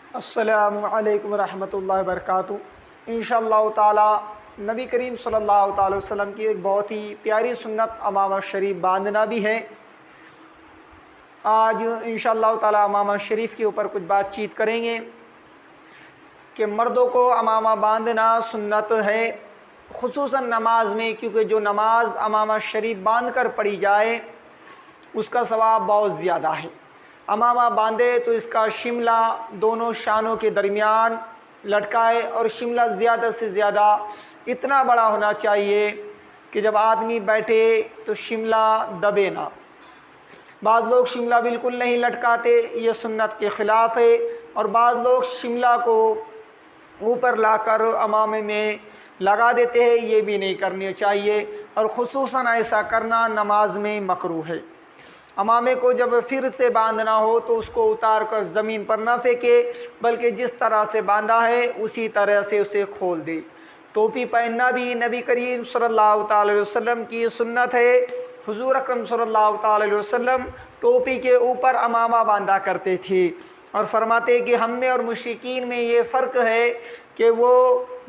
अस्सलामु अलैकुम रहमतुल्लाहि व बरकातुहू। इंशाअल्लाह ताला नबी करीम सल्लल्लाहु अलैहि वसल्लम की एक बहुत ही प्यारी सुन्नत अमामा शरीफ बांधना भी है। आज इंशाअल्लाह ताला अमामा शरीफ के ऊपर कुछ बातचीत करेंगे कि मर्दों को अमामा बांधना सुन्नत है, खुसूसन नमाज में, क्योंकि जो नमाज अमामा शरीफ बांध कर पढ़ी जाए उसका सवाब बहुत ज़्यादा है। अमामा बांधे तो इसका शिमला दोनों शानों के दरमियान लटकाए, और शिमला ज़्यादा से ज़्यादा इतना बड़ा होना चाहिए कि जब आदमी बैठे तो शिमला दबे ना। बाद लोग शिमला बिल्कुल नहीं लटकाते, ये सुन्नत के ख़िलाफ़ है। और बाद लोग शिमला को ऊपर लाकर अमामे में लगा देते हैं, ये भी नहीं करनी चाहिए, और ख़ुसूसन ऐसा करना नमाज में मकरूह है। अमामे को जब फिर से बांधना हो तो उसको उतार कर ज़मीन पर ना फेंके, बल्कि जिस तरह से बांधा है उसी तरह से उसे खोल दे। टोपी पहनना भी नबी करीम सल्लल्लाहु अलैहि वसल्लम की सुन्नत है। हुज़ूर अकरम सल्लल्लाहु अलैहि वसल्लम टोपी के ऊपर अमामा बांधा करते थे, और फरमाते कि हम में और मुशरिकीन में ये फ़र्क है कि वो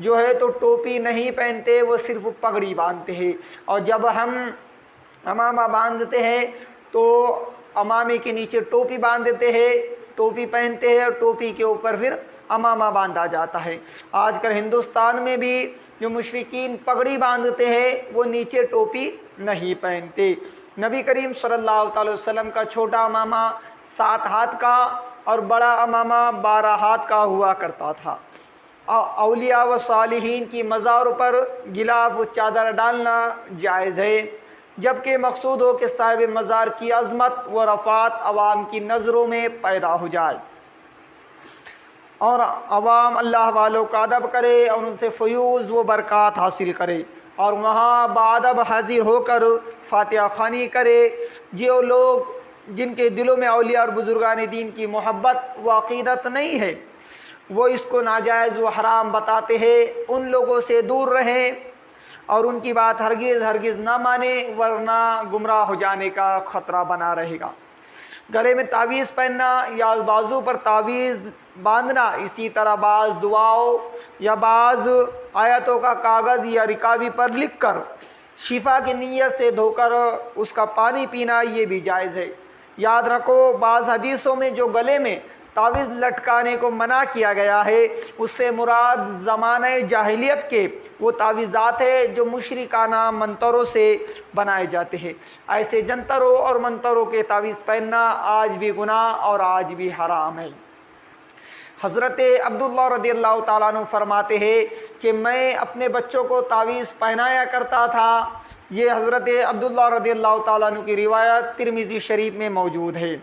जो है तो टोपी नहीं पहनते, वो सिर्फ़ पगड़ी बांधते हैं। और जब हम अमामा बांधते हैं तो अमामे के नीचे टोपी बांध देते हैं, टोपी पहनते हैं, और टोपी के ऊपर फिर अमामा बांधा जाता है। आजकल हिंदुस्तान में भी जो मुशरिकीन पगड़ी बांधते हैं वो नीचे टोपी नहीं पहनते। नबी करीम सल्लल्लाहु अलैहि वसल्लम का छोटा अमामा 7 हाथ का और बड़ा अमामा 12 हाथ का हुआ करता था। औलिया व सालिहीन की मज़ारों पर गिलाफ चादर डालना जायज़ है, जबकि मकसूद हो कि साहिब मज़ार की अज़मत व रफ़ात अवाम की नज़रों में पैदा हो जाए, और अवाम अल्लाह वालों का अदब करे और उनसे फ़यूज़ व बरक़ात हासिल करे, और वहाँ बादब हाजिर होकर फ़ातिहा ख़वानी करे। जो लोग जिनके दिलों में औलिया और बुज़ुर्गान दीन की मोहब्बत व अक़ीदत नहीं है, वो इसको नाजायज़ व हराम बताते हैं, उन लोगों से दूर रहें और उनकी बात हरगिज़ ना माने, वरना गुमराह हो जाने का ख़तरा बना रहेगा। गले में तावीज़ पहनना या बाजू पर तावीज़ बांधना, इसी तरह बाज़ दुआओं या बाज़ आयतों का कागज़ या रिकाबी पर लिख कर शिफा की नीयत से धोकर उसका पानी पीना, ये भी जायज़ है। याद रखो, बाज़ हदीसों में जो गले में तावीज़ लटकाने को मना किया गया है, उससे मुराद ज़माने जाहिलियत के वो तावीज़ात है जो मुशरिकाना मंतरों से बनाए जाते हैं। ऐसे जंतरों और मंतरों के तावीज़ पहनना आज भी गुनाह और आज भी हराम है। हज़रत अब्दुल्लाह रज़ियल्लाहु ताला अन्हु फरमाते हैं कि मैं अपने बच्चों को तावीज़ पहनाया करता था। ये हज़रत अब्दुल्लाह रज़ियल्लाहु ताला अन्हु की रिवायत तिरमिज़ी शरीफ में मौजूद है।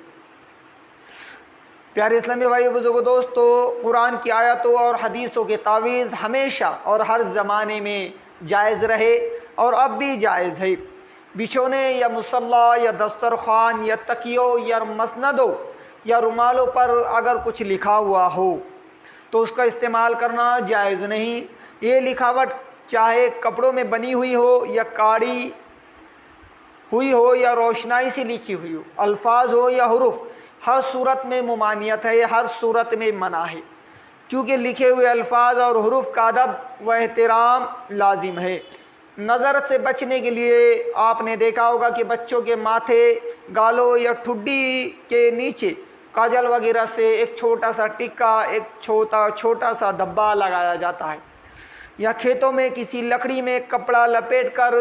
प्यारे इस्लामी भाई बुजुर्गों दोस्तों, कुरान की आयतों और हदीसों के तावीज़ हमेशा और हर ज़माने में जायज़ रहे और अब भी जायज़ है। बिछोने या मुसल्ला या दस्तरखान या तकियों या मसनदों या रुमालों पर अगर कुछ लिखा हुआ हो तो उसका इस्तेमाल करना जायज़ नहीं। ये लिखावट चाहे कपड़ों में बनी हुई हो या काढ़ी हुई हो या रोशनाई से लिखी हुई हो, अल्फाज हो या हुरूफ, हर सूरत में मुमानियत है, हर सूरत में मना है, क्योंकि लिखे हुए अल्फाज और हुरूफ का अदब व एहतराम लाजिम है। नज़र से बचने के लिए आपने देखा होगा कि बच्चों के माथे, गालों या ठुड्डी के नीचे काजल वगैरह से एक छोटा सा टिक्का, एक छोटा सा धब्बा लगाया जाता है, या खेतों में किसी लकड़ी में कपड़ा लपेट कर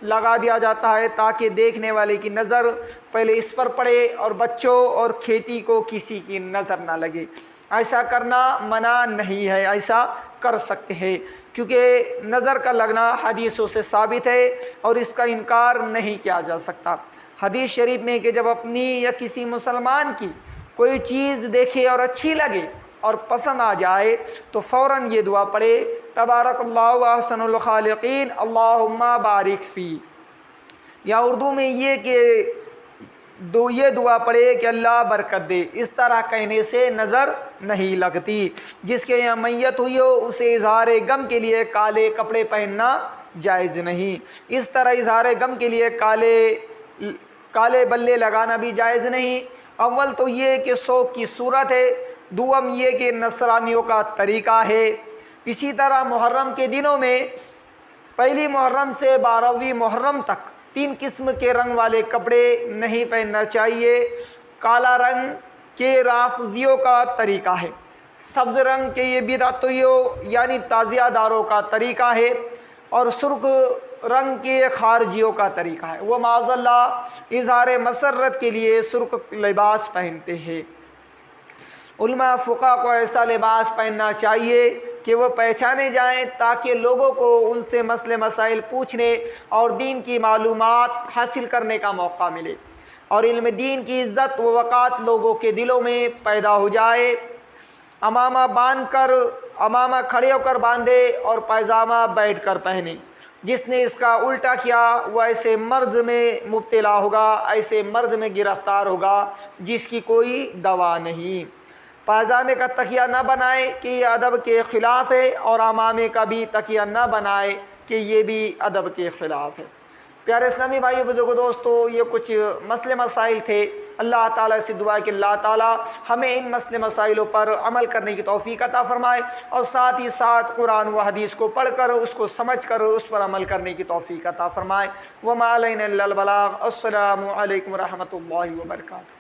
लगा दिया जाता है ताकि देखने वाले की नज़र पहले इस पर पड़े और बच्चों और खेती को किसी की नज़र ना लगे। ऐसा करना मना नहीं है, ऐसा कर सकते हैं, क्योंकि नज़र का लगना हदीसों से साबित है और इसका इनकार नहीं किया जा सकता। हदीस शरीफ में कि जब अपनी या किसी मुसलमान की कोई चीज़ देखे और अच्छी लगे और पसंद आ जाए तो फ़ौरन ये दुआ पढ़े, तबारकल्लाहु अहसनुल खालिकीन अल्लाहुम्मा बारिक फ़ी। या उर्दू में ये दुआ पढ़े कि अल्लाह बरकत दे। इस तरह कहने से नज़र नहीं लगती। जिसके यहाँ मैयत हुई हो उसे इज़हार गम के लिए काले कपड़े पहनना जायज़ नहीं। इस तरह इज़हार गम के लिए काले बल्ले लगाना भी जायज़ नहीं। अव्वल तो ये कि शौक़ की सूरत है, दुआम ये कि नसरानियों का तरीक़ा है। इसी तरह मुहर्रम के दिनों में पहली मुहर्रम से 12वीं मुहर्रम तक 3 किस्म के रंग वाले कपड़े नहीं पहनना चाहिए। काला रंग के राफजियों का तरीक़ा है, सब्ज़ रंग के ये बिदअतियों यानी ताज़ियादारों का तरीक़ा है, और सुर्ख रंग के खारजियों का तरीक़ा है। वह माज़अल्लाह इज़हार मसर्रत के लिए सुर्ख लिबास पहनते हैं। उलमा फ़ुक़हा को ऐसा लिबास पहनना चाहिए कि वह पहचाने जाएं, ताकि लोगों को उनसे मसले मसाइल पूछने और दीन की मालूमात हासिल करने का मौका मिले, और इल्म दीन की इज़्ज़त व वक़ात लोगों के दिलों में पैदा हो जाए। अमामा बांध कर, अमामा खड़े होकर बांधे और पैजामा बैठ कर पहने। जिसने इसका उल्टा किया वह ऐसे मर्ज़ में मुब्तला होगा, ऐसे मर्ज़ में गिरफ़्तार होगा जिसकी कोई दवा नहीं। पायजामे का तकिया न बनाए कि ये अदब के ख़िलाफ़ है, और अमामे का भी तकिया न बनाए कि ये भी अदब के ख़िलाफ़ है। प्यारे इस्लामी भाई बुज़ुर्गो दोस्तों, ये कुछ मसले मसाइल थे। अल्लाह ताला से दुआ है कि अल्लाह ताला हमें इन मसले मसाइलों पर अमल करने की तौफ़ीक़ अता फ़रमाए, और साथ ही साथ कुरान व हदीस को पढ़कर उसको समझ कर उस पर अमल करने की तौफ़ीक़ अता फ़रमाए। व मा अलैना इल्लल बलाग़। अस्सलामु अलैकुम व रहमतुल्लाहि व बरकातुहू।